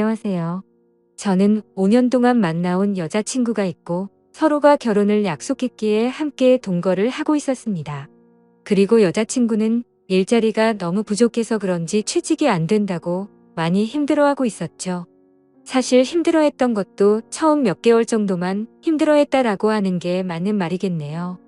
안녕하세요. 저는 5년 동안 만나온 여자친구가 있고 서로가 결혼을 약속했기에 함께 동거를 하고 있었습니다. 그리고 여자친구는 일자리가 너무 부족해서 그런지 취직이 안 된다고 많이 힘들어하고 있었죠. 사실 힘들어했던 것도 처음 몇 개월 정도만 힘들어했다라고 하는 게 맞는 말이겠네요.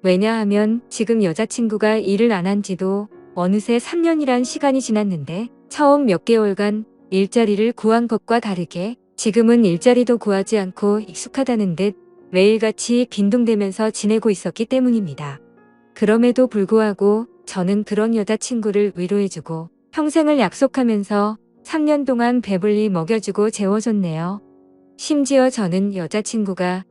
왜냐하면 지금 여자친구가 일을 안 한 지도 어느새 3년이란 시간이 지났는데 처음 몇 개월간 일자리를 구한 것과 다르게 지금은 일자리도 구하지 않고 익숙하다는 듯 매일같이 빈둥대면서 지내고 있었기 때문입니다. 그럼에도 불구하고 저는 그런 여자친구를 위로해주고 평생을 약속하면서 3년 동안 배불리 먹여주고 재워줬네요. 심지어 저는 여자친구가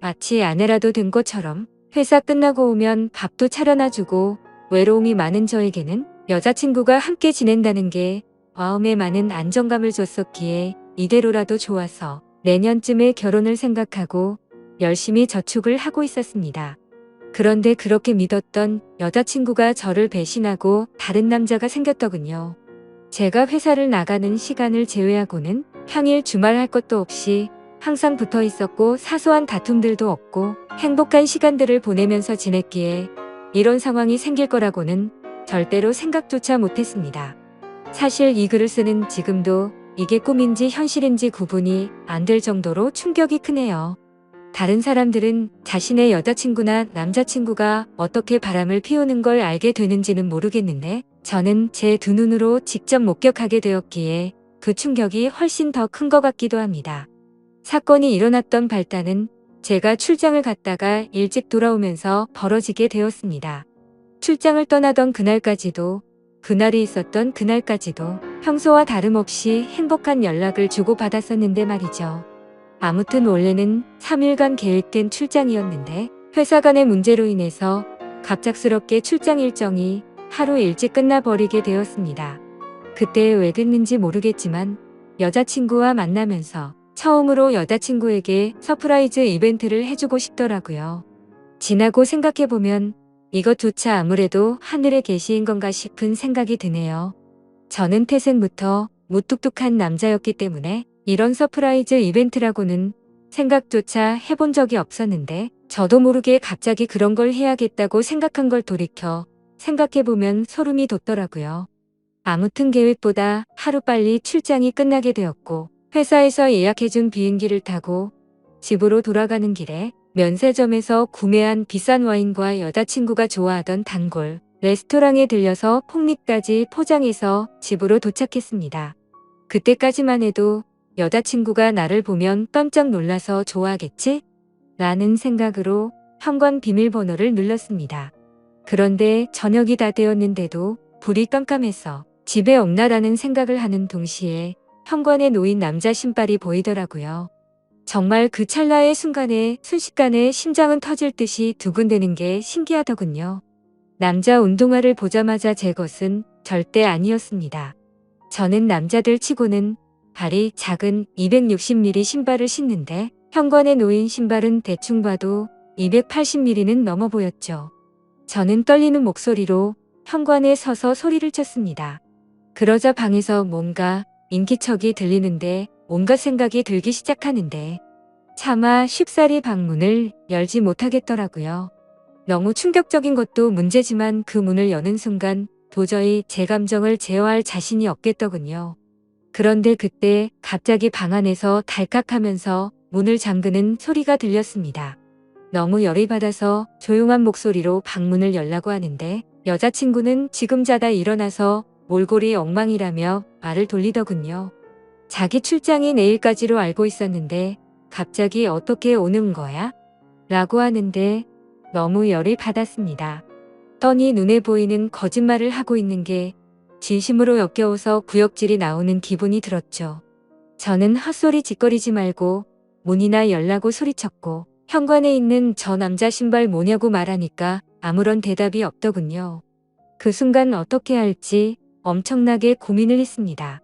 마치 아내라도 된 것처럼 회사 끝나고 오면 밥도 차려놔주고 외로움이 많은 저에게는 여자친구가 함께 지낸다는 게 마음에 많은 안정감을 줬었기에 이대로라도 좋아서 내년쯤에 결혼을 생각하고 열심히 저축을 하고 있었습니다. 그런데 그렇게 믿었던 여자친구가 저를 배신하고 다른 남자가 생겼더군요. 제가 회사를 나가는 시간을 제외하고는 평일 주말 할 것도 없이 항상 붙어 있었고 사소한 다툼들도 없고 행복한 시간들을 보내면서 지냈기에 이런 상황이 생길 거라고는 절대로 생각조차 못했습니다. 사실 이 글을 쓰는 지금도 이게 꿈인지 현실인지 구분이 안 될 정도로 충격이 크네요. 다른 사람들은 자신의 여자친구나 남자친구가 어떻게 바람을 피우는 걸 알게 되는지는 모르겠는데 저는 제 두 눈으로 직접 목격하게 되었기에 그 충격이 훨씬 더 큰 것 같기도 합니다. 사건이 일어났던 발단은 제가 출장을 갔다가 일찍 돌아오면서 벌어지게 되었습니다. 출장을 떠나던 그날까지도 그날이 있었던 그날까지도 평소와 다름없이 행복한 연락을 주고받았었는데 말이죠. 아무튼 원래는 3일간 계획된 출장이었는데 회사 간의 문제로 인해서 갑작스럽게 출장 일정이 하루 일찍 끝나버리게 되었습니다. 그때 왜 그랬는지 모르겠지만 여자친구와 만나면서 처음으로 여자친구에게 서프라이즈 이벤트를 해주고 싶더라고요. 지나고 생각해보면 이것조차 아무래도 하늘의 계시인 건가 싶은 생각이 드네요. 저는 태생부터 무뚝뚝한 남자였기 때문에 이런 서프라이즈 이벤트라고는 생각조차 해본 적이 없었는데 저도 모르게 갑자기 그런 걸 해야겠다고 생각한 걸 돌이켜 생각해보면 소름이 돋더라고요. 아무튼 계획보다 하루빨리 출장이 끝나게 되었고 회사에서 예약해준 비행기를 타고 집으로 돌아가는 길에 면세점에서 구매한 비싼 와인과 여자친구가 좋아하던 단골 레스토랑에 들려서 폭리까지 포장해서 집으로 도착했습니다. 그때까지만 해도 여자친구가 나를 보면 깜짝 놀라서 좋아하겠지? 라는 생각으로 현관 비밀번호를 눌렀습니다. 그런데 저녁이 다 되었는데도 불이 깜깜해서 집에 없나라는 생각을 하는 동시에 현관에 놓인 남자 신발이 보이더라고요. 정말 그 찰나의 순간에 순식간에 심장은 터질 듯이 두근대는 게 신기하더군요. 남자 운동화를 보자마자 제 것은 절대 아니었습니다. 저는 남자들 치고는 발이 작은 260mm 신발을 신는데 현관에 놓인 신발은 대충 봐도 280mm는 넘어 보였죠. 저는 떨리는 목소리로 현관에 서서 소리를 쳤습니다. 그러자 방에서 뭔가 인기척이 들리는데 온갖 생각이 들기 시작하는데 차마 쉽사리 방문을 열지 못하겠더라고요. 너무 충격적인 것도 문제지만 그 문을 여는 순간 도저히 제 감정을 제어할 자신이 없겠더군요. 그런데 그때 갑자기 방 안에서 달칵하면서 문을 잠그는 소리가 들렸습니다. 너무 열이 받아서 조용한 목소리로 방문을 열라고 하는데 여자친구는 지금 자다 일어나서 몰골이 엉망이라며 말을 돌리더군요. 자기 출장이 내일까지로 알고 있었는데 갑자기 어떻게 오는 거야? 라고 하는데 너무 열이 받았습니다. 뻔히 눈에 보이는 거짓말을 하고 있는 게 진심으로 역겨워서 구역질이 나오는 기분이 들었죠. 저는 헛소리 짓거리지 말고 문이나 열라고 소리쳤고 현관에 있는 저 남자 신발 뭐냐고 말하니까 아무런 대답이 없더군요. 그 순간 어떻게 할지 엄청나게 고민을 했습니다.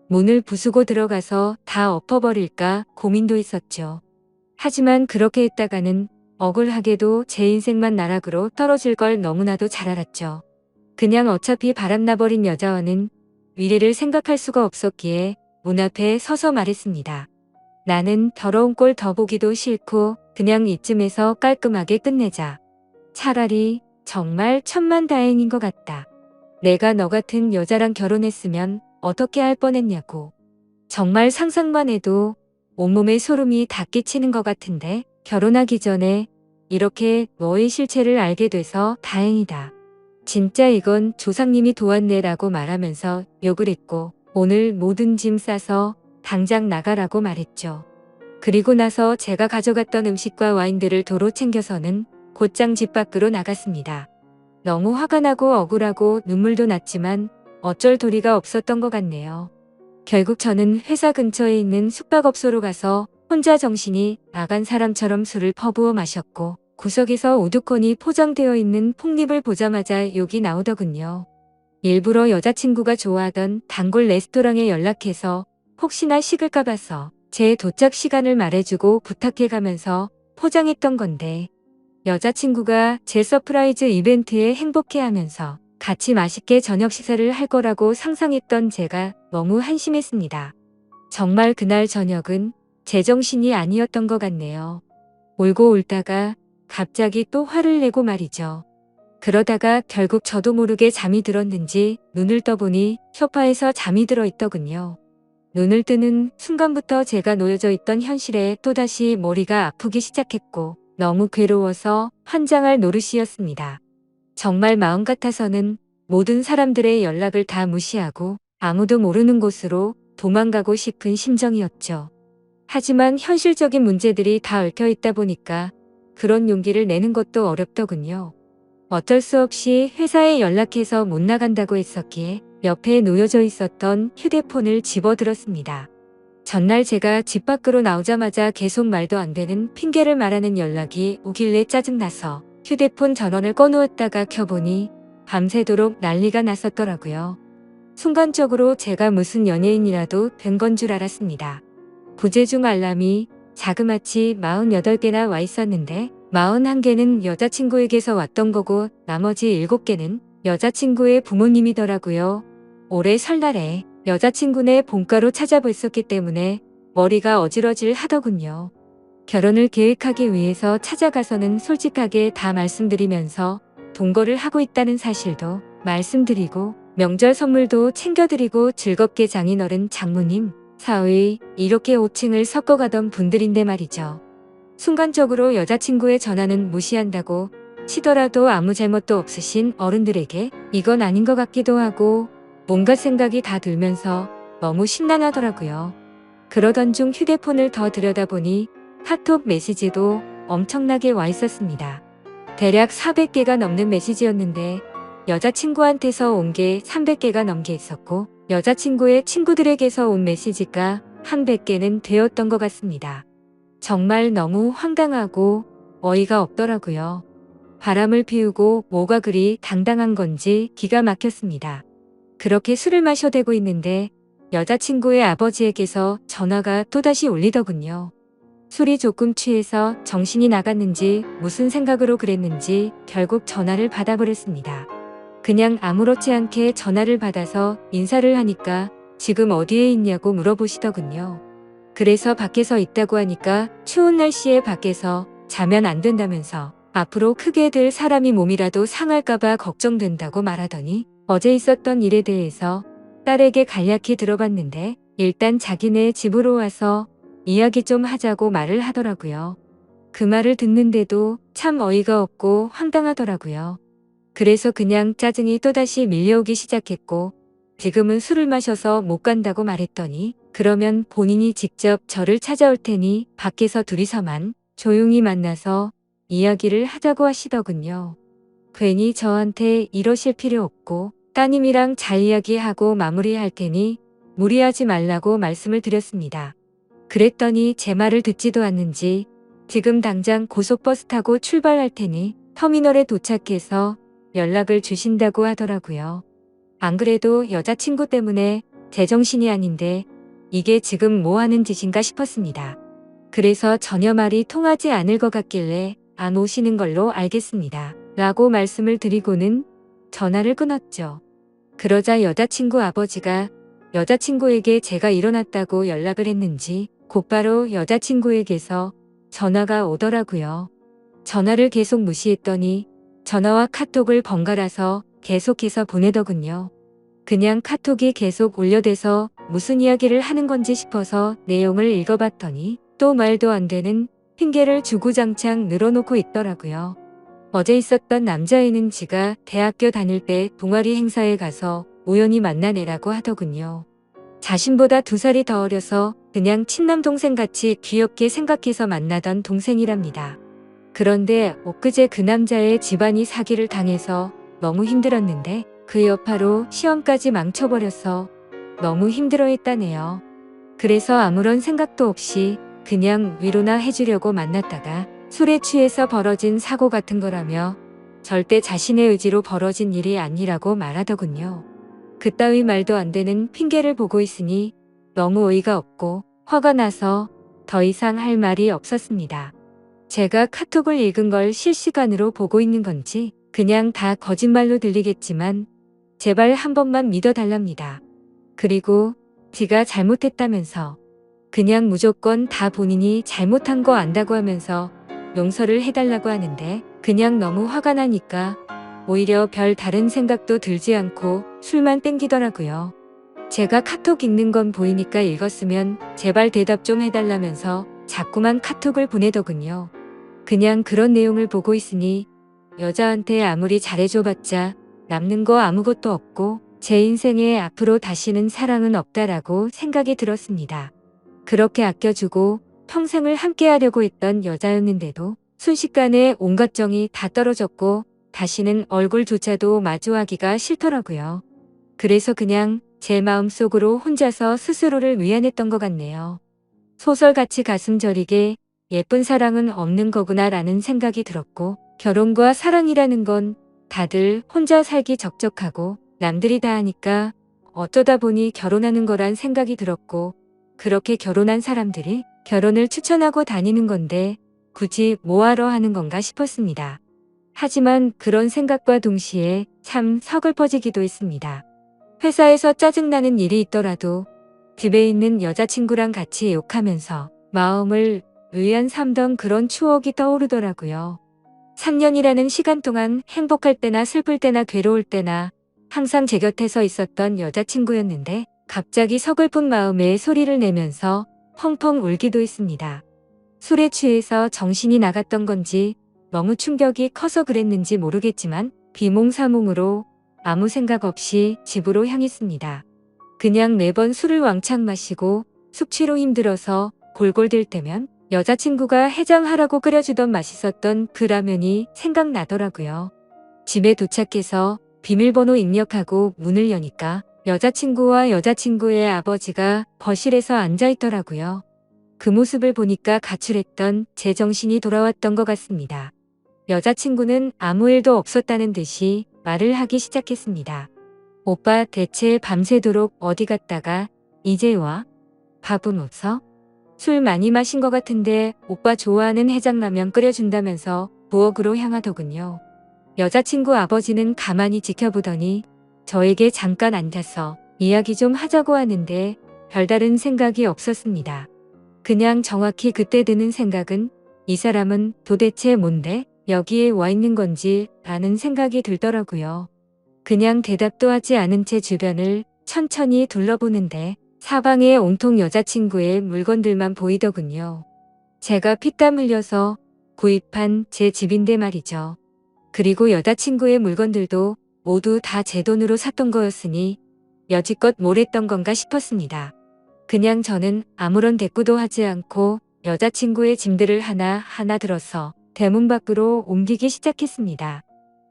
문을 부수고 들어가서 다 엎어버릴까 고민도 있었죠. 하지만 그렇게 했다가는 억울하게도 제 인생만 나락으로 떨어질 걸 너무나도 잘 알았죠. 그냥 어차피 바람나버린 여자와는 미래를 생각할 수가 없었기에 문 앞에 서서 말했습니다. 나는 더러운 꼴 더 보기도 싫고 그냥 이쯤에서 깔끔하게 끝내자. 차라리 정말 천만다행인 것 같다. 내가 너 같은 여자랑 결혼했으면 어떻게 할 뻔했냐고. 정말 상상만 해도 온몸에 소름이 다 끼치는 것 같은데 결혼하기 전에 이렇게 너의 실체를 알게 돼서 다행이다. 진짜 이건 조상님이 도왔네라고 말하면서 욕을 했고 오늘 모든 짐 싸서 당장 나가라고 말했죠. 그리고 나서 제가 가져갔던 음식과 와인들을 도로 챙겨서는 곧장 집 밖으로 나갔습니다. 너무 화가 나고 억울하고 눈물도 났지만 어쩔 도리가 없었던 것 같네요. 결국 저는 회사 근처에 있는 숙박업소로 가서 혼자 정신이 나간 사람처럼 술을 퍼부어 마셨고 구석에서 우두커니 포장되어 있는 폭립을 보자마자 욕이 나오더군요. 일부러 여자친구가 좋아하던 단골 레스토랑에 연락해서 혹시나 식을까 봐서 제 도착 시간을 말해주고 부탁해가면서 포장했던 건데 여자친구가 제 서프라이즈 이벤트에 행복해하면서 같이 맛있게 저녁 식사를 할 거라고 상상했던 제가 너무 한심했습니다. 정말 그날 저녁은 제정신이 아니었던 것 같네요. 울고 울다가 갑자기 또 화를 내고 말이죠. 그러다가 결국 저도 모르게 잠이 들었는지 눈을 떠보니 소파에서 잠이 들어 있더군요. 눈을 뜨는 순간부터 제가 놓여져 있던 현실에 또다시 머리가 아프기 시작했고 너무 괴로워서 환장할 노릇이었습니다. 정말 마음 같아서는 모든 사람들의 연락을 다 무시하고 아무도 모르는 곳으로 도망가고 싶은 심정이었죠. 하지만 현실적인 문제들이 다 얽혀 있다 보니까 그런 용기를 내는 것도 어렵더군요. 어쩔 수 없이 회사에 연락해서 못 나간다고 했었기에 옆에 놓여져 있었던 휴대폰을 집어들었습니다. 전날 제가 집 밖으로 나오자마자 계속 말도 안 되는 핑계를 말하는 연락이 오길래 짜증나서 휴대폰 전원을 꺼놓았다가 켜보니 밤새도록 난리가 났었더라고요. 순간적으로 제가 무슨 연예인이라도 된 건 줄 알았습니다. 부재중 알람이 자그마치 48개나 와 있었는데 41개는 여자친구에게서 왔던 거고 나머지 7개는 여자친구의 부모님이더라고요. 올해 설날에 여자친구네 본가로 찾아뵀었기 때문에 머리가 어질어질 하더군요. 결혼을 계획하기 위해서 찾아가서는 솔직하게 다 말씀드리면서 동거를 하고 있다는 사실도 말씀드리고 명절 선물도 챙겨드리고 즐겁게 장인어른 장모님, 사위 이렇게 5층을 섞어가던 분들인데 말이죠. 순간적으로 여자친구의 전화는 무시한다고 치더라도 아무 잘못도 없으신 어른들에게 이건 아닌 것 같기도 하고 온갖 생각이 다 들면서 너무 심란하더라고요. 그러던 중 휴대폰을 더 들여다보니 카톡 메시지도 엄청나게 와 있었습니다. 대략 400개가 넘는 메시지였는데 여자친구한테서 온 게 300개가 넘게 있었고 여자친구의 친구들에게서 온 메시지가 한 100개는 되었던 것 같습니다. 정말 너무 황당하고 어이가 없더라고요. 바람을 피우고 뭐가 그리 당당한 건지 기가 막혔습니다. 그렇게 술을 마셔대고 있는데 여자친구의 아버지에게서 전화가 또다시 울리더군요. 술이 조금 취해서 정신이 나갔는지 무슨 생각으로 그랬는지 결국 전화를 받아버렸습니다. 그냥 아무렇지 않게 전화를 받아서 인사를 하니까 지금 어디에 있냐고 물어보시더군요. 그래서 밖에서 있다고 하니까 추운 날씨에 밖에서 자면 안 된다면서 앞으로 크게 될 사람이 몸이라도 상할까봐 걱정된다고 말하더니 어제 있었던 일에 대해서 딸에게 간략히 들어봤는데 일단 자기네 집으로 와서 이야기 좀 하자고 말을 하더라고요. 그 말을 듣는데도 참 어이가 없고 황당하더라고요. 그래서 그냥 짜증이 또다시 밀려오기 시작했고 지금은 술을 마셔서 못 간다고 말했더니 그러면 본인이 직접 저를 찾아올 테니 밖에서 둘이서만 조용히 만나서 이야기를 하자고 하시더군요. 괜히 저한테 이러실 필요 없고 따님이랑 잘 이야기하고 마무리할 테니 무리하지 말라고 말씀을 드렸습니다. 그랬더니 제 말을 듣지도 않는지 지금 당장 고속버스 타고 출발할 테니 터미널에 도착해서 연락을 주신다고 하더라고요. 안 그래도 여자친구 때문에 제정신이 아닌데 이게 지금 뭐 하는 짓인가 싶었습니다. 그래서 전혀 말이 통하지 않을 것 같길래 안 오시는 걸로 알겠습니다. 라고 말씀을 드리고는 전화를 끊었죠. 그러자 여자친구 아버지가 여자친구에게 제가 일어났다고 연락을 했는지 곧바로 여자친구에게서 전화가 오더라고요. 전화를 계속 무시했더니 전화와 카톡을 번갈아서 계속해서 보내더군요. 그냥 카톡이 계속 올려대서 무슨 이야기를 하는 건지 싶어서 내용을 읽어봤더니 또 말도 안 되는 핑계를 주구장창 늘어놓고 있더라고요. 어제 있었던 남자애는 지가 대학교 다닐 때 동아리 행사에 가서 우연히 만난 애라고 하더군요. 자신보다 2살이 더 어려서 그냥 친남동생같이 귀엽게 생각해서 만나던 동생이랍니다. 그런데 엊그제 그 남자의 집안이 사기를 당해서 너무 힘들었는데 그 여파로 시험까지 망쳐버려서 너무 힘들어했다네요. 그래서 아무런 생각도 없이 그냥 위로나 해주려고 만났다가 술에 취해서 벌어진 사고 같은 거라며 절대 자신의 의지로 벌어진 일이 아니라고 말하더군요. 그따위 말도 안 되는 핑계를 보고 있으니 너무 어이가 없고 화가 나서 더 이상 할 말이 없었습니다. 제가 카톡을 읽은 걸 실시간으로 보고 있는 건지 그냥 다 거짓말로 들리겠지만 제발 한 번만 믿어달랍니다. 그리고 지가 잘못했다면서 그냥 무조건 다 본인이 잘못한 거 안다고 하면서 용서를 해달라고 하는데 그냥 너무 화가 나니까 오히려 별 다른 생각도 들지 않고 술만 땡기더라고요. 제가 카톡 읽는 건 보이니까 읽었으면 제발 대답 좀 해달라면서 자꾸만 카톡을 보내더군요. 그냥 그런 내용을 보고 있으니 여자한테 아무리 잘해줘봤자 남는 거 아무것도 없고 제 인생에 앞으로 다시는 사랑은 없다라고 생각이 들었습니다. 그렇게 아껴주고 평생을 함께하려고 했던 여자였는데도 순식간에 온갖 정이 다 떨어졌고 다시는 얼굴조차도 마주하기가 싫더라고요. 그래서 그냥 제 마음속으로 혼자서 스스로를 위안했던 것 같네요. 소설같이 가슴 저리게 예쁜 사랑은 없는 거구나 라는 생각이 들었고 결혼과 사랑이라는 건 다들 혼자 살기 적적하고 남들이 다 하니까 어쩌다 보니 결혼하는 거란 생각이 들었고 그렇게 결혼한 사람들이 결혼을 추천하고 다니는 건데 굳이 뭐하러 하는 건가 싶었습니다. 하지만 그런 생각과 동시에 참 서글퍼지기도 했습니다. 회사에서 짜증나는 일이 있더라도 집에 있는 여자친구랑 같이 욕하면서 마음을 위안 삼던 그런 추억이 떠오르더라고요. 3년이라는 시간 동안 행복할 때나 슬플 때나 괴로울 때나 항상 제 곁에서 있었던 여자친구였는데 갑자기 서글픈 마음에 소리를 내면서 펑펑 울기도 했습니다. 술에 취해서 정신이 나갔던 건지 너무 충격이 커서 그랬는지 모르겠지만 비몽사몽으로 아무 생각 없이 집으로 향했습니다. 그냥 매번 술을 왕창 마시고 숙취로 힘들어서 골골댈 때면 여자친구가 해장하라고 끓여주던 맛있었던 그 라면이 생각나더라고요. 집에 도착해서 비밀번호 입력하고 문을 여니까 여자친구와 여자친구의 아버지가 거실에서 앉아있더라고요. 그 모습을 보니까 가출했던 제 정신이 돌아왔던 것 같습니다. 여자친구는 아무 일도 없었다는 듯이 말을 하기 시작했습니다. 오빠 대체 밤새도록 어디 갔다가 이제 와? 밥은 없어? 술 많이 마신 것 같은데 오빠 좋아하는 해장라면 끓여준다면서 부엌으로 향하더군요. 여자친구 아버지는 가만히 지켜보더니 저에게 잠깐 앉아서 이야기 좀 하자고 하는데 별다른 생각이 없었습니다. 그냥 정확히 그때 드는 생각은 이 사람은 도대체 뭔데 여기에 와 있는 건지 라는 생각이 들더라고요. 그냥 대답도 하지 않은 채 주변을 천천히 둘러보는데 사방에 온통 여자친구의 물건들만 보이더군요. 제가 피땀 흘려서 구입한 제 집인데 말이죠. 그리고 여자친구의 물건들도 모두 다 제 돈으로 샀던 거였으니 여지껏 뭘 했던 건가 싶었습니다. 그냥 저는 아무런 대꾸도 하지 않고 여자친구의 짐들을 하나하나 들어서 대문 밖으로 옮기기 시작했습니다.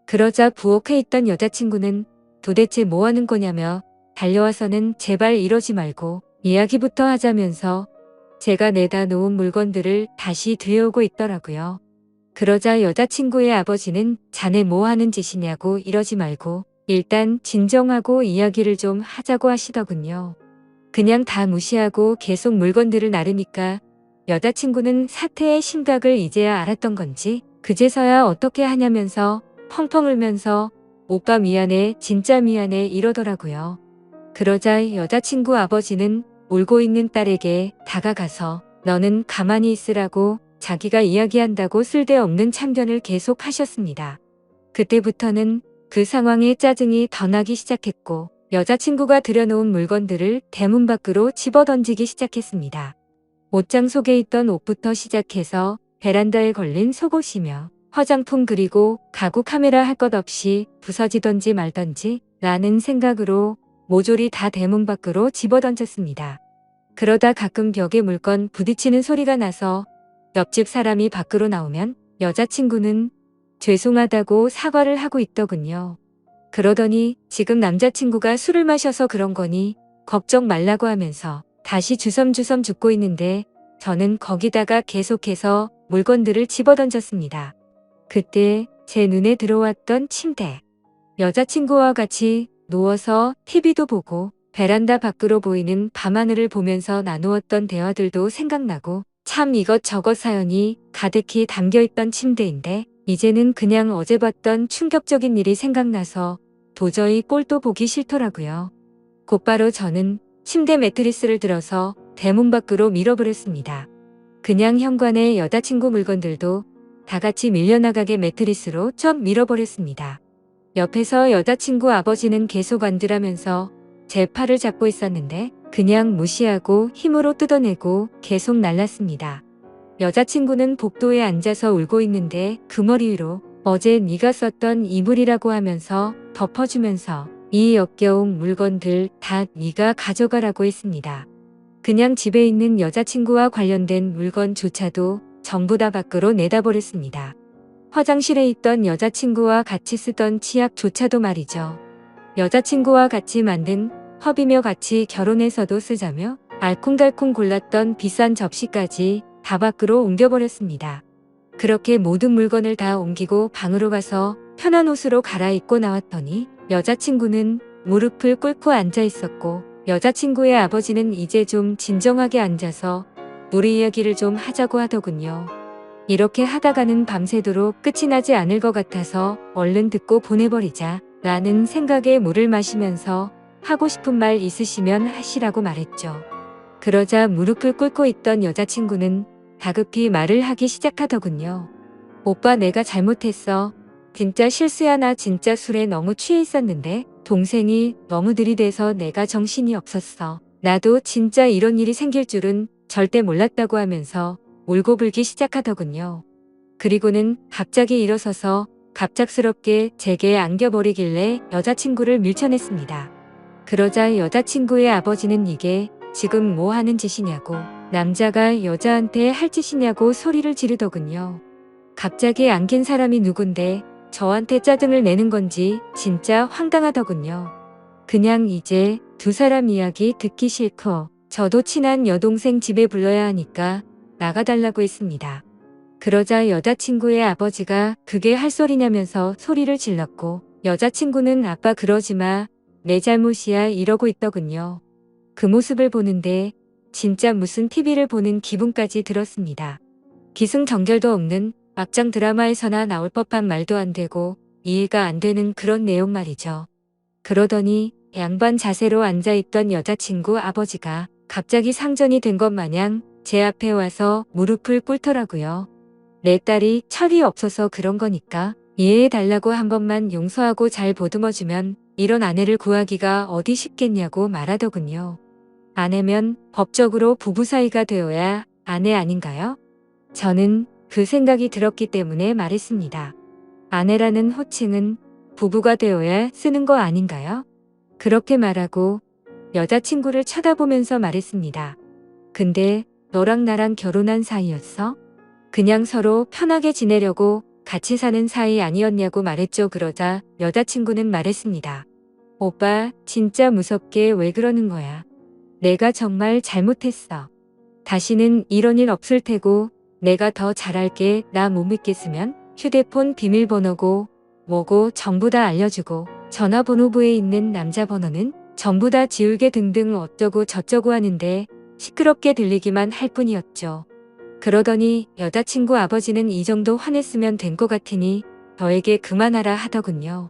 그러자 부엌에 있던 여자친구는 도대체 뭐 하는 거냐며 달려와서는 제발 이러지 말고 이야기부터 하자면서 제가 내다 놓은 물건들을 다시 들여오고 있더라고요. 그러자 여자친구의 아버지는 자네 뭐 하는 짓이냐고 이러지 말고 일단 진정하고 이야기를 좀 하자고 하시더군요. 그냥 다 무시하고 계속 물건들을 나르니까 여자친구는 사태의 심각을 이제야 알았던 건지 그제서야 어떻게 하냐면서 펑펑 울면서 오빠 미안해 진짜 미안해 이러더라고요. 그러자 여자친구 아버지는 울고 있는 딸에게 다가가서 너는 가만히 있으라고 자기가 이야기한다고 쓸데없는 참견을 계속 하셨습니다. 그때부터는 그 상황에 짜증이 더 나기 시작했고 여자친구가 들여놓은 물건들을 대문 밖으로 집어던지기 시작했습니다. 옷장 속에 있던 옷부터 시작해서 베란다에 걸린 속옷이며 화장품 그리고 가구 카메라 할 것 없이 부서지던지 말던지 라는 생각으로 모조리 다 대문 밖으로 집어던졌습니다. 그러다 가끔 벽에 물건 부딪히는 소리가 나서 옆집 사람이 밖으로 나오면 여자친구는 죄송하다고 사과를 하고 있더군요. 그러더니 지금 남자친구가 술을 마셔서 그런 거니 걱정 말라고 하면서 다시 주섬주섬 죽고 있는데 저는 거기다가 계속해서 물건들을 집어던졌습니다. 그때 제 눈에 들어왔던 침대. 여자친구와 같이 누워서 TV도 보고 베란다 밖으로 보이는 밤하늘을 보면서 나누었던 대화들도 생각나고 참 이것저것 사연이 가득히 담겨있던 침대인데 이제는 그냥 어제 봤던 충격적인 일이 생각나서 도저히 꼴도 보기 싫더라고요. 곧바로 저는 침대 매트리스를 들어서 대문 밖으로 밀어버렸습니다. 그냥 현관에 여자친구 물건들도 다 같이 밀려나가게 매트리스로 쫙 밀어버렸습니다. 옆에서 여자친구 아버지는 계속 앉으라면서 제 팔을 잡고 있었는데 그냥 무시하고 힘으로 뜯어내고 계속 날랐습니다. 여자친구는 복도에 앉아서 울고 있는데 그 머리 위로 어제 네가 썼던 이불이라고 하면서 덮어주면서 이 역겨운 물건들 다 네가 가져가라고 했습니다. 그냥 집에 있는 여자친구와 관련된 물건조차도 전부 다 밖으로 내다버렸습니다. 화장실에 있던 여자친구와 같이 쓰던 치약조차도 말이죠. 여자친구와 같이 만든 컵이며 같이 결혼해서도 쓰자며 알콩달콩 골랐던 비싼 접시까지 다 밖으로 옮겨버렸습니다. 그렇게 모든 물건을 다 옮기고 방으로 가서 편한 옷으로 갈아입고 나왔더니 여자친구는 무릎을 꿇고 앉아 있었고 여자친구의 아버지는 이제 좀 진정하게 앉아서 우리 이야기를 좀 하자고 하더군요. 이렇게 하다가는 밤새도록 끝이 나지 않을 것 같아서 얼른 듣고 보내버리자 라는 생각에 물을 마시면서 하고 싶은 말 있으시면 하시라고 말했죠. 그러자 무릎을 꿇고 있던 여자친구는 다급히 말을 하기 시작하더군요. 오빠 내가 잘못했어. 진짜 실수야. 나 진짜 술에 너무 취해 있었는데 동생이 너무 들이대서 내가 정신이 없었어. 나도 진짜 이런 일이 생길 줄은 절대 몰랐다고 하면서 울고불기 시작하더군요. 그리고는 갑자기 일어서서 갑작스럽게 제게 안겨버리길래 여자친구를 밀쳐냈습니다. 그러자 여자친구의 아버지는 이게 지금 뭐 하는 짓이냐고 남자가 여자한테 할 짓이냐고 소리를 지르더군요. 갑자기 안긴 사람이 누군데 저한테 짜증을 내는 건지 진짜 황당하더군요. 그냥 이제 두 사람 이야기 듣기 싫고 저도 친한 여동생 집에 불러야 하니까 나가달라고 했습니다. 그러자 여자친구의 아버지가 그게 할 소리냐면서 소리를 질렀고 여자친구는 아빠 그러지 마. 내 잘못이야 이러고 있더군요. 그 모습을 보는데 진짜 무슨 TV를 보는 기분까지 들었습니다. 기승전결도 없는 막장 드라마에서나 나올 법한 말도 안 되고 이해가 안 되는 그런 내용 말이죠. 그러더니 양반 자세로 앉아있던 여자친구 아버지가 갑자기 상전이 된 것 마냥 제 앞에 와서 무릎을 꿇더라고요. 내 딸이 철이 없어서 그런 거니까 이해해달라고 한 번만 용서하고 잘 보듬어주면 이런 아내를 구하기가 어디 쉽겠냐고 말하더군요. 아내면 법적으로 부부 사이가 되어야 아내 아닌가요? 저는 그 생각이 들었기 때문에 말했습니다. 아내라는 호칭은 부부가 되어야 쓰는 거 아닌가요? 그렇게 말하고 여자친구를 쳐다보면서 말했습니다. 근데 너랑 나랑 결혼한 사이였어? 그냥 서로 편하게 지내려고 같이 사는 사이 아니었냐고 말했죠. 그러자 여자친구는 말했습니다. 오빠 진짜 무섭게 왜 그러는 거야? 내가 정말 잘못했어. 다시는 이런 일 없을 테고 내가 더 잘할게. 나 못 믿겠으면 휴대폰 비밀번호고 뭐고 전부 다 알려주고 전화번호부에 있는 남자 번호는 전부 다 지울게 등등 어쩌고 저쩌고 하는데 시끄럽게 들리기만 할 뿐이었죠. 그러더니 여자친구 아버지는 이 정도 화냈으면 된 것 같으니 저에게 그만하라 하더군요.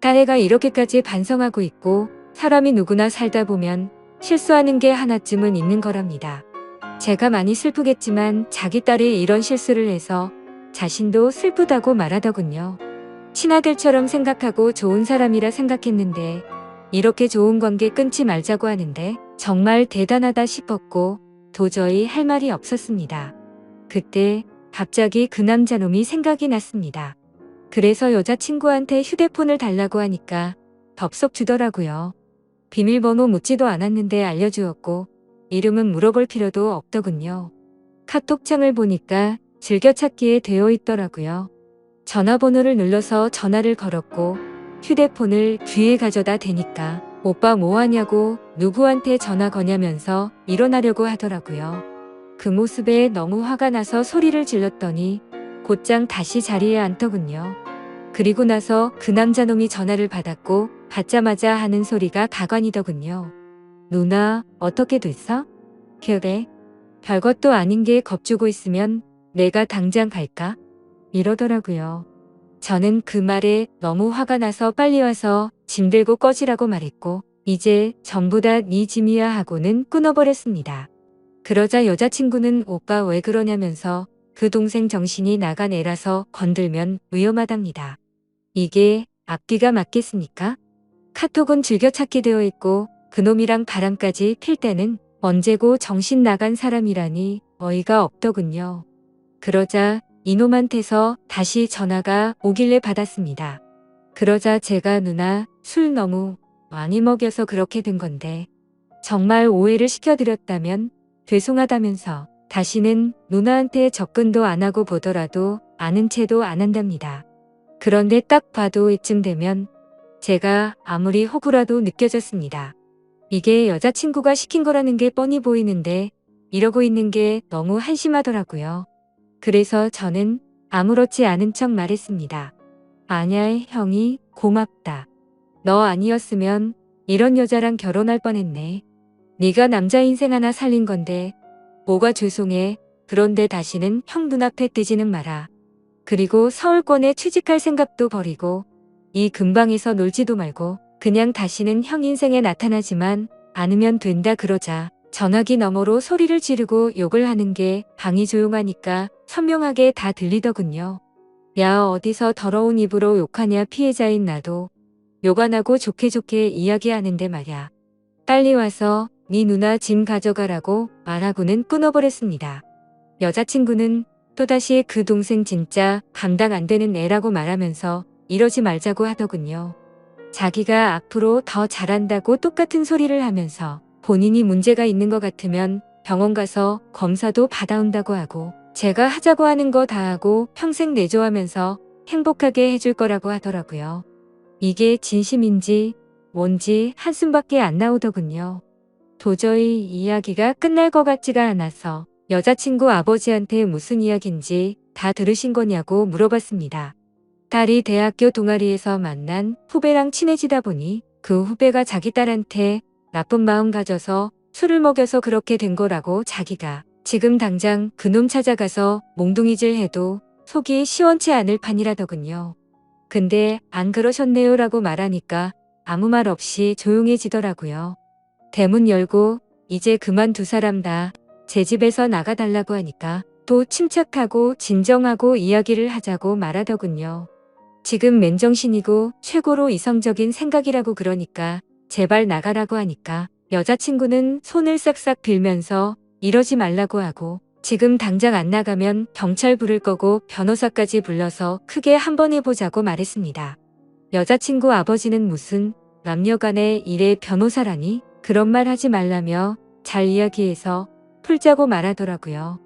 딸애가 이렇게까지 반성하고 있고 사람이 누구나 살다 보면 실수하는 게 하나쯤은 있는 거랍니다. 제가 많이 슬프겠지만 자기 딸이 이런 실수를 해서 자신도 슬프다고 말하더군요. 친아들처럼 생각하고 좋은 사람이라 생각했는데 이렇게 좋은 관계 끊지 말자고 하는데 정말 대단하다 싶었고 도저히 할 말이 없었습니다. 그때 갑자기 그 남자놈이 생각이 났습니다. 그래서 여자친구한테 휴대폰을 달라고 하니까 덥석 주더라고요. 비밀번호 묻지도 않았는데 알려주었고 이름은 물어볼 필요도 없더군요. 카톡창을 보니까 즐겨찾기에 되어 있더라고요. 전화번호를 눌러서 전화를 걸었고 휴대폰을 귀에 가져다 대니까 오빠 뭐하냐고 누구한테 전화 거냐면서 일어나려고 하더라고요. 그 모습에 너무 화가 나서 소리를 질렀더니 곧장 다시 자리에 앉더군요. 그리고 나서 그 남자놈이 전화를 받았고 받자마자 하는 소리가 가관이더군요. 누나 어떻게 됐어? 그래. 별것도 아닌 게 겁주고 있으면 내가 당장 갈까? 이러더라고요. 저는 그 말에 너무 화가 나서 빨리 와서 짐 들고 꺼지라고 말했고 이제 전부 다 네 짐이야 하고는 끊어버렸습니다. 그러자 여자친구는 오빠 왜 그러냐면서 그 동생 정신이 나간 애라서 건들면 위험하답니다. 이게 앞뒤가 맞겠습니까? 카톡은 즐겨찾기 되어 있고 그놈이랑 바람까지 필 때는 언제고 정신 나간 사람이라니 어이가 없더군요. 그러자 이놈한테서 다시 전화가 오길래 받았습니다. 그러자 제가 누나 술 너무 많이 먹여서 그렇게 된 건데 정말 오해를 시켜드렸다면 죄송하다면서 다시는 누나한테 접근도 안 하고 보더라도 아는 체도 안 한답니다. 그런데 딱 봐도 이쯤 되면 제가 아무리 호구라도 느껴졌습니다. 이게 여자친구가 시킨 거라는 게 뻔히 보이는데 이러고 있는 게 너무 한심하더라고요. 그래서 저는 아무렇지 않은 척 말했습니다. 아냐 형이 고맙다. 너 아니었으면 이런 여자랑 결혼할 뻔했네. 네가 남자 인생 하나 살린 건데 뭐가 죄송해. 그런데 다시는 형 눈앞에 뜨지는 마라. 그리고 서울권에 취직할 생각도 버리고 이 근방에서 놀지도 말고 그냥 다시는 형 인생에 나타나지만 않으면 된다 그러자 전화기 너머로 소리를 지르고 욕을 하는 게 방이 조용하니까 선명하게 다 들리더군요. 야 어디서 더러운 입으로 욕하냐 피해자인 나도 욕 안 하고 좋게 좋게 이야기하는데 말야. 빨리 와서 네 누나 짐 가져가라고 말하고는 끊어버렸습니다. 여자친구는 또다시 그 동생 진짜 감당 안 되는 애라고 말하면서 이러지 말자고 하더군요. 자기가 앞으로 더 잘한다고 똑같은 소리를 하면서 본인이 문제가 있는 것 같으면 병원 가서 검사도 받아온다고 하고 제가 하자고 하는 거 다 하고 평생 내조하면서 행복하게 해줄 거라고 하더라고요. 이게 진심인지 뭔지 한숨밖에 안 나오더군요. 도저히 이야기가 끝날 것 같지가 않아서 여자친구 아버지한테 무슨 이야기인지 다 들으신 거냐고 물어봤습니다. 딸이 대학교 동아리에서 만난 후배랑 친해지다 보니 그 후배가 자기 딸한테 나쁜 마음 가져서 술을 먹여서 그렇게 된 거라고 자기가 지금 당장 그놈 찾아가서 몽둥이질 해도 속이 시원치 않을 판이라더군요. 근데 안 그러셨네요 라고 말하니까 아무 말 없이 조용해지더라고요. 대문 열고 이제 그만 두 사람 다 제 집에서 나가달라고 하니까 또 침착하고 진정하고 이야기를 하자고 말하더군요. 지금 맨정신이고 최고로 이성적인 생각이라고 그러니까 제발 나가라고 하니까 여자친구는 손을 싹싹 빌면서 이러지 말라고 하고 지금 당장 안 나가면 경찰 부를 거고 변호사까지 불러서 크게 한번 해보자고 말했습니다. 여자친구 아버지는 무슨 남녀간의 일에 변호사라니 그런 말 하지 말라며 잘 이야기해서 풀자고 말하더라고요.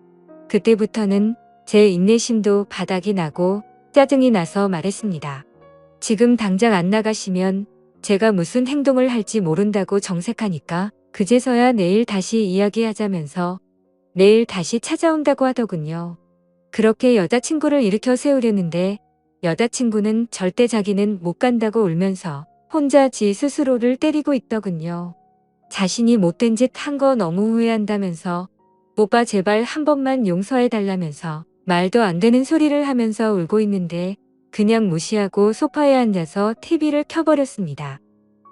그때부터는 제 인내심도 바닥이 나고 짜증이 나서 말했습니다. 지금 당장 안 나가시면 제가 무슨 행동을 할지 모른다고 정색하니까 그제서야 내일 다시 이야기하자면서 내일 다시 찾아온다고 하더군요. 그렇게 여자친구를 일으켜 세우려는데 여자친구는 절대 자기는 못 간다고 울면서 혼자 지 스스로를 때리고 있더군요. 자신이 못된 짓 한 거 너무 후회한다면서 오빠 제발 한 번만 용서해달라면서 말도 안 되는 소리를 하면서 울고 있는데 그냥 무시하고 소파에 앉아서 TV를 켜버렸습니다.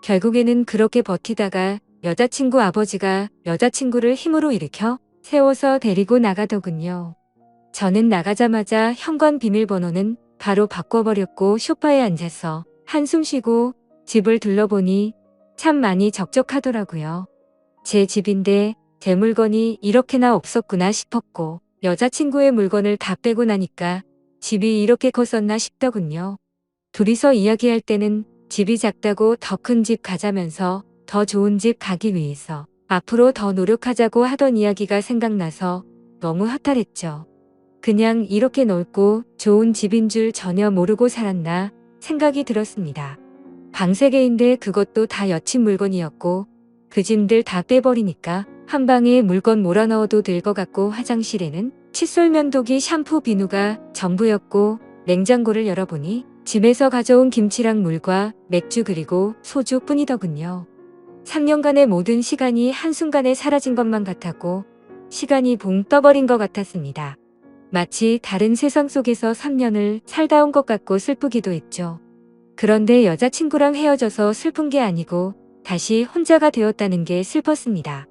결국에는 그렇게 버티다가 여자친구 아버지가 여자친구를 힘으로 일으켜 세워서 데리고 나가더군요. 저는 나가자마자 현관 비밀번호는 바로 바꿔버렸고 소파에 앉아서 한숨 쉬고 집을 둘러보니 참 많이 적적하더라고요. 제 집인데 제 물건이 이렇게나 없었구나 싶었고 여자친구의 물건을 다 빼고 나니까 집이 이렇게 컸었나 싶더군요. 둘이서 이야기할 때는 집이 작다고 더 큰 집 가자면서 더 좋은 집 가기 위해서 앞으로 더 노력하자고 하던 이야기가 생각나서 너무 허탈했죠. 그냥 이렇게 넓고 좋은 집인 줄 전혀 모르고 살았나 생각이 들었습니다. 방 3개인데 그것도 다 여친 물건이었고 그 짐들 다 빼버리니까 한 방에 물건 몰아넣어도 될 것 같고 화장실에는 칫솔, 면도기, 샴푸, 비누가 전부였고 냉장고를 열어보니 집에서 가져온 김치랑 물과 맥주 그리고 소주 뿐이더군요. 3년간의 모든 시간이 한순간에 사라진 것만 같았고 시간이 봉 떠버린 것 같았습니다. 마치 다른 세상 속에서 3년을 살다 온 것 같고 슬프기도 했죠. 그런데 여자친구랑 헤어져서 슬픈 게 아니고 다시 혼자가 되었다는 게 슬펐습니다.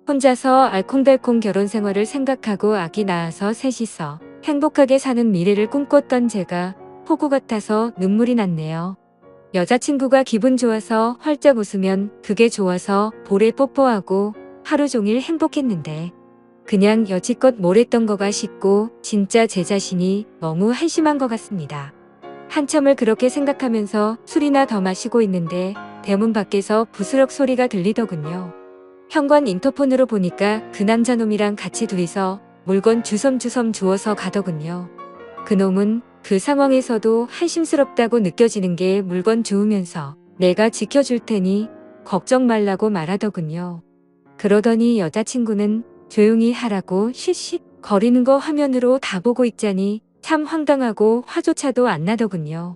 혼자서 알콩달콩 결혼 생활을 생각하고 아기 낳아서 셋이서 행복하게 사는 미래를 꿈꿨던 제가 호구 같아서 눈물이 났네요. 여자친구가 기분 좋아서 활짝 웃으면 그게 좋아서 볼에 뽀뽀하고 하루 종일 행복했는데 그냥 여지껏 뭘 했던 거가 싶고 진짜 제 자신이 너무 한심한 것 같습니다. 한참을 그렇게 생각하면서 술이나 더 마시고 있는데 대문 밖에서 부스럭 소리가 들리더군요. 현관 인터폰으로 보니까 그 남자놈이랑 같이 둘이서 물건 주섬주섬 주워서 가더군요. 그놈은 그 상황에서도 한심스럽다고 느껴지는 게 물건 주우면서 내가 지켜줄 테니 걱정 말라고 말하더군요. 그러더니 여자친구는 조용히 하라고 쉿쉿 거리는 거 화면으로 다 보고 있자니 참 황당하고 화조차도 안 나더군요.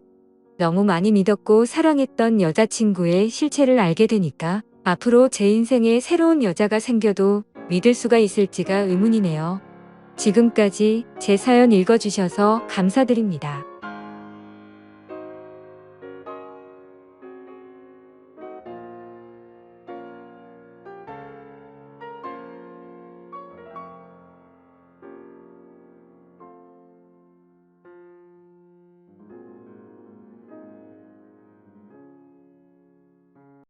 너무 많이 믿었고 사랑했던 여자친구의 실체를 알게 되니까 앞으로 제 인생에 새로운 여자가 생겨도 믿을 수가 있을지가 의문이네요. 지금까지 제 사연 읽어주셔서 감사드립니다.